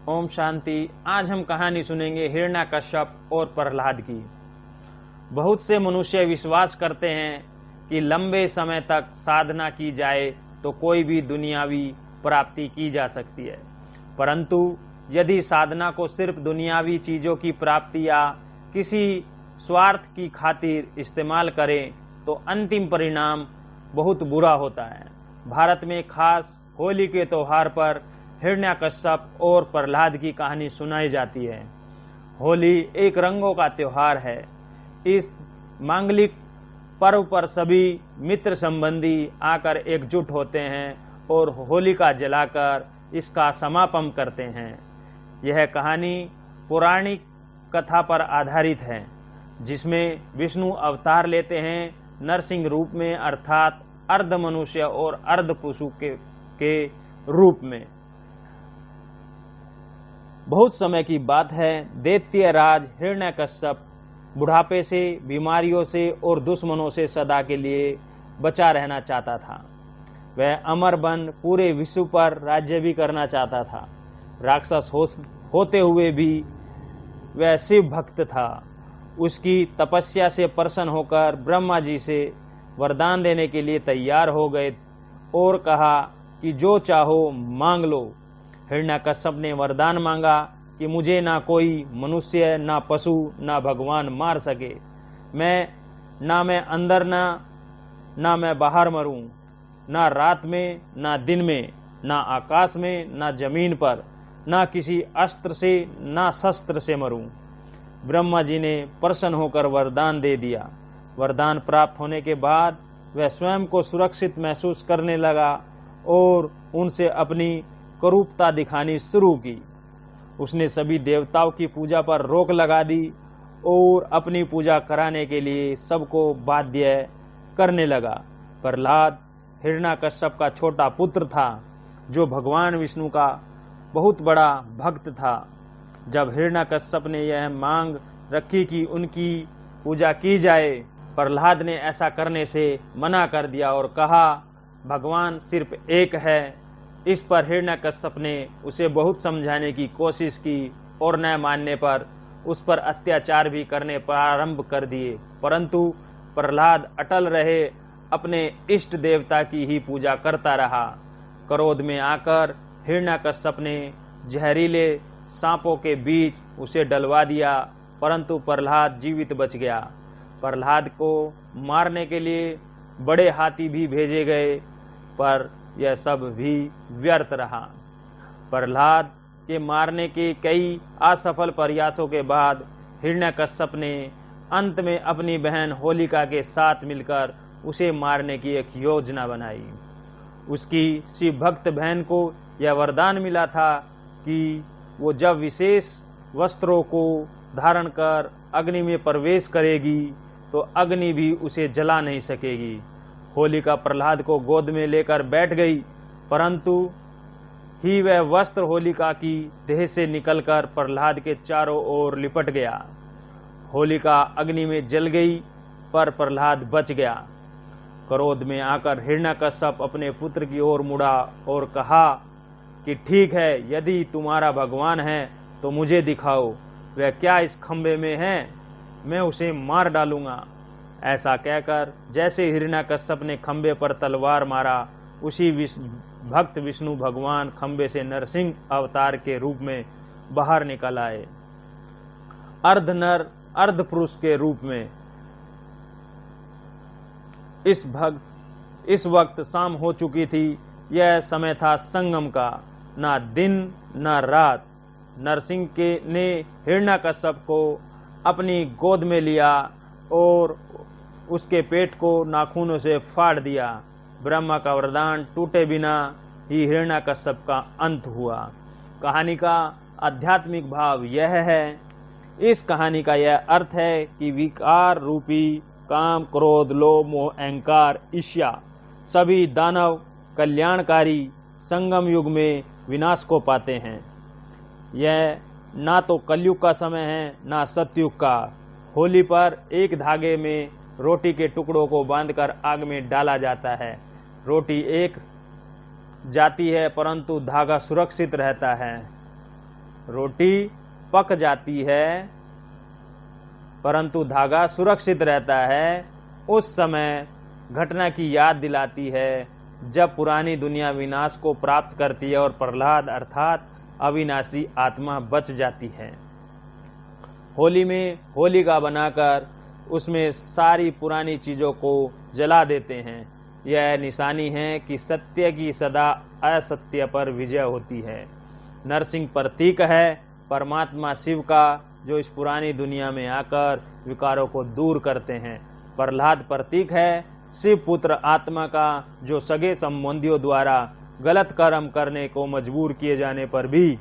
ओम शांति। आज हम कहानी सुनेंगे हिरण्यकश्यप और प्रहलाद की। बहुत से मनुष्य विश्वास करते हैं कि लंबे समय तक साधना की जाए तो कोई भी दुनियावी प्राप्ति की जा सकती है, परंतु यदि साधना को सिर्फ दुनियावी चीजों की प्राप्ति या किसी स्वार्थ की खातिर इस्तेमाल करें तो अंतिम परिणाम बहुत बुरा होता है। भारत में खास होली के त्योहार पर हिरण्यकश्यप और प्रहलाद की कहानी सुनाई जाती है। होली एक रंगों का त्योहार है। इस मांगलिक पर्व पर सभी मित्र संबंधी आकर एकजुट होते हैं और होलिका जलाकर इसका समापन करते हैं। यह कहानी पौराणिक कथा पर आधारित है, जिसमें विष्णु अवतार लेते हैं नरसिंह रूप में, अर्थात अर्ध मनुष्य और अर्ध पशु के रूप में। बहुत समय की बात है, दैत्य राज हिरण्यकश्यप बुढ़ापे से, बीमारियों से और दुश्मनों से सदा के लिए बचा रहना चाहता था। वह अमर बन पूरे विश्व पर राज्य भी करना चाहता था। राक्षस होते हुए भी वह शिव भक्त था। उसकी तपस्या से प्रसन्न होकर ब्रह्मा जी से वरदान देने के लिए तैयार हो गए और कहा कि जो चाहो मांग लो। हिरण्यकश्यप ने वरदान मांगा कि मुझे ना कोई मनुष्य, ना पशु, ना भगवान मार सके। ना मैं अंदर ना मैं बाहर मरूं, ना रात में ना दिन में, ना आकाश में ना जमीन पर, ना किसी अस्त्र से ना शस्त्र से मरूं। ब्रह्मा जी ने प्रसन्न होकर वरदान दे दिया। वरदान प्राप्त होने के बाद वह स्वयं को सुरक्षित महसूस करने लगा और उनसे अपनी करूपता दिखानी शुरू की। उसने सभी देवताओं की पूजा पर रोक लगा दी और अपनी पूजा कराने के लिए सबको बाध्य करने लगा। प्रहलाद हिरण्यकश्यप का छोटा पुत्र था, जो भगवान विष्णु का बहुत बड़ा भक्त था। जब हिरण्यकश्यप ने यह मांग रखी कि उनकी पूजा की जाए, प्रहलाद ने ऐसा करने से मना कर दिया और कहा, भगवान सिर्फ एक है। इस पर हिरण्यकश्यप ने उसे बहुत समझाने की कोशिश की और न मानने पर उस पर अत्याचार भी करने प्रारंभ कर दिए, परंतु प्रहलाद अटल रहे, अपने इष्ट देवता की ही पूजा करता रहा। क्रोध में आकर हिरण्यकश्यप ने जहरीले सांपों के बीच उसे डलवा दिया, परंतु प्रहलाद जीवित बच गया। प्रहलाद को मारने के लिए बड़े हाथी भी भेजे गए, पर यह सब भी व्यर्थ रहा। प्रहलाद के मारने के कई असफल प्रयासों के बाद हिरण्यकश्यप ने अंत में अपनी बहन होलिका के साथ मिलकर उसे मारने की एक योजना बनाई। उसकी शिव भक्त बहन को यह वरदान मिला था कि वो जब विशेष वस्त्रों को धारण कर अग्नि में प्रवेश करेगी तो अग्नि भी उसे जला नहीं सकेगी। होलिका प्रहलाद को गोद में लेकर बैठ गई, परंतु ही वह वस्त्र होलिका की देह से निकलकर प्रहलाद के चारों ओर लिपट गया। होलिका अग्नि में जल गई, पर प्रहलाद बच गया। क्रोध में आकर हिरण्यकश्यप अपने पुत्र की ओर मुड़ा और कहा कि ठीक है, यदि तुम्हारा भगवान है तो मुझे दिखाओ, वह क्या इस खंबे में है, मैं उसे मार डालूंगा। ऐसा कहकर जैसे हिरण्यकश्यप ने खंबे पर तलवार मारा, उसी भक्त विष्णु भगवान खंबे से नरसिंह अवतार के रूप में बाहर निकल आए, अर्ध नर अर्ध पुरुष के रूप में। इस वक्त शाम हो चुकी थी। यह समय था संगम का, ना दिन ना रात। नरसिंह ने हिरण्यकश्यप को अपनी गोद में लिया और उसके पेट को नाखूनों से फाड़ दिया। ब्रह्मा का वरदान टूटे बिना ही हिरण्यकश्यप का अंत हुआ। कहानी का आध्यात्मिक भाव यह है, इस कहानी का यह अर्थ है कि विकार रूपी काम, क्रोध, लोभ, मोह, अहंकार, ईर्ष्या सभी दानव कल्याणकारी संगम युग में विनाश को पाते हैं। यह ना तो कलयुग का समय है ना सतयुग का। होली पर एक धागे में रोटी के टुकड़ों को बांधकर आग में डाला जाता है। रोटी एक जाती है, परंतु धागा सुरक्षित रहता है। रोटी पक जाती है परंतु धागा सुरक्षित रहता है, उस समय घटना की याद दिलाती है जब पुरानी दुनिया विनाश को प्राप्त करती है और प्रहलाद अर्थात अविनाशी आत्मा बच जाती है। होली में होलिका बनाकर उसमें सारी पुरानी चीजों को जला देते हैं। यह निशानी है कि सत्य की सदा असत्य पर विजय होती है। नरसिंह प्रतीक है परमात्मा शिव का, जो इस पुरानी दुनिया में आकर विकारों को दूर करते हैं। प्रहलाद प्रतीक है शिव पुत्र आत्मा का, जो सगे संबंधियों द्वारा गलत कर्म करने को मजबूर किए जाने पर भी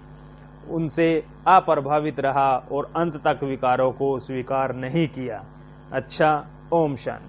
उनसे अप्रभावित रहा और अंत तक विकारों को स्वीकार नहीं किया। अच्छा, ओम शांति।